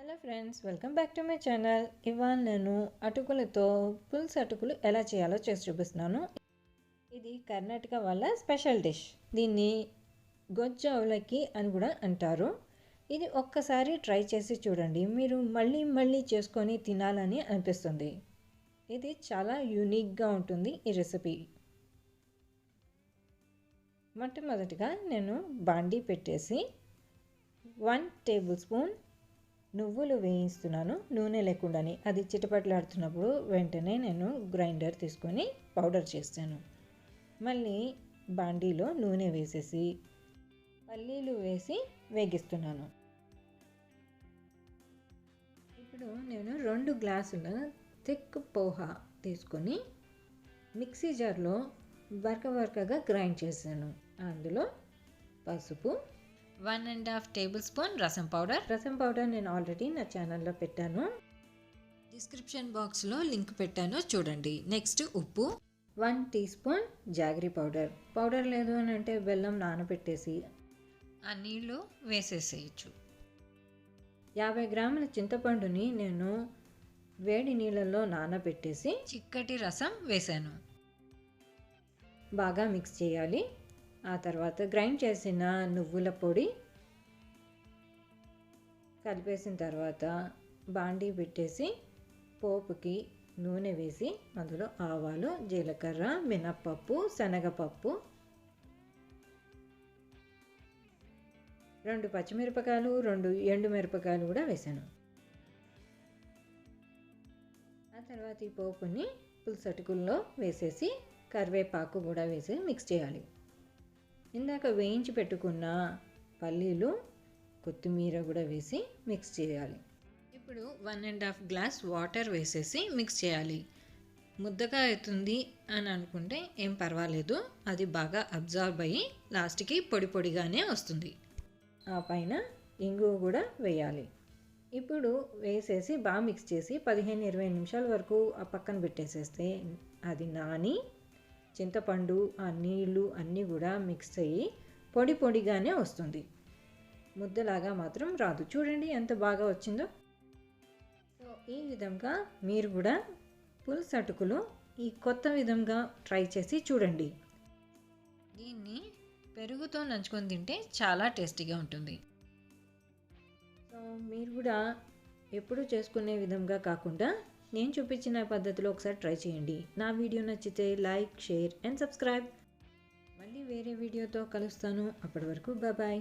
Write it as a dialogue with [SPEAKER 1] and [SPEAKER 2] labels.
[SPEAKER 1] Hello friends, welcome back to my channel. ఇవాళ నేను అటుకులతో పులుసు అటుకులు ఎలా చేయాలో చేసి చూపిస్తున్నాను. ఇది కర్ణాటక వాళ్ళ స్పెషల్ డిష్. దీన్ని గొజ్జు అవలక్కి అని కూడా అంటారు. ఇది ఒక్కసారి ట్రై చేసి చూడండి, మీరు మళ్ళీ మళ్ళీ చేసుకొని తినాలని అనిపిస్తుంది. ఇది చాలా యూనిక్గా ఉంటుంది ఈ రెసిపీ. మొట్టమొదటిగా నేను బాండీ పెట్టేసి 1 టేబుల్ స్పూన్ నువ్వులు వేయిస్తున్నాను, నూనె లేకుండానే. అది చిటపట్లాడుతున్నప్పుడు వెంటనే నేను గ్రైండర్ తీసుకొని పౌడర్ చేస్తాను. మళ్ళీ బాండీలో నూనె వేసేసి పల్లీలు వేసి వేగిస్తున్నాను. ఇప్పుడు నేను 2 గ్లాసుల థిక్ పోహా తీసుకొని మిక్సీ జార్లో బరకగా గ్రైండ్ చేశాను. అందులో పసుపు, 1.5 టేబుల్ స్పూన్ రసం పౌడర్ నేను ఆల్రెడీ నా ఛానల్లో పెట్టాను, డిస్క్రిప్షన్ బాక్స్లో లింక్ పెట్టాను, చూడండి. నెక్స్ట్ ఉప్పు, 1 టీ స్పూన్ జాగరీ పౌడర్ లేదు అని అంటే బెల్లం నానబెట్టేసి ఆ నీళ్ళు వేసేసేయచ్చు. 50 గ్రాముల చింతపండుని నేను వేడి నీళ్ళల్లో నానబెట్టేసి చిక్కటి రసం వేసాను. బాగా మిక్స్ చేయాలి. ఆ తర్వాత గ్రైండ్ చేసిన నువ్వుల పొడి కలిపేసిన తర్వాత బాండీ పెట్టేసి పోపుకి నూనె వేసి అందులో ఆవాలు, జీలకర్ర, మినప్పప్పు, శనగపప్పు, 2 పచ్చిమిరపకాయలు, 2 ఎండుమిరపకాయలు కూడా వేసాను. ఆ తర్వాత ఈ పోపుని పులుసు అటుకుల్లో వేసేసి కరివేపాకు కూడా వేసి మిక్స్ చేయాలి. ఇందాక వేయించి పెట్టుకున్న పల్లీలు, కొత్తిమీర కూడా వేసి మిక్స్ చేయాలి. ఇప్పుడు 1.5 గ్లాస్ వాటర్ వేసేసి మిక్స్ చేయాలి. ముద్దగా అవుతుంది అని అనుకుంటే ఏం పర్వాలేదు, అది బాగా అబ్జర్వ్ అయ్యి లాస్ట్కి పొడి పొడిగానే వస్తుంది. ఆ పైన ఇంగువ కూడా వేయాలి. ఇప్పుడు వేసేసి బాగా మిక్స్ చేసి 15-20 నిమిషాల వరకు ఆ పక్కన పెట్టేసేస్తే అది నాని చింతపండు, ఆ నీళ్ళు అన్నీ కూడా మిక్స్ అయ్యి పొడి పొడిగానే వస్తుంది. ముద్దలాగా మాత్రం రాదు. చూడండి ఎంత బాగా వచ్చిందో. సో ఈ విధంగా మీరు కూడా పులుసు అటుకులు ఈ కొత్త విధంగా ట్రై చేసి చూడండి. దీన్ని పెరుగుతో నంచుకొని తింటే చాలా టేస్టీగా ఉంటుంది. సో మీరు కూడా ఎప్పుడు చేసుకునే విధంగా కాకుండా నేను చూపించిన పద్ధతిలో ఒకసారి ట్రై చేయండి. నా వీడియో నచ్చితే లైక్, షేర్ అండ్ సబ్స్క్రైబ్. మళ్ళీ వేరే వీడియోతో కలుస్తాను. అప్పటి వరకు బాయ్.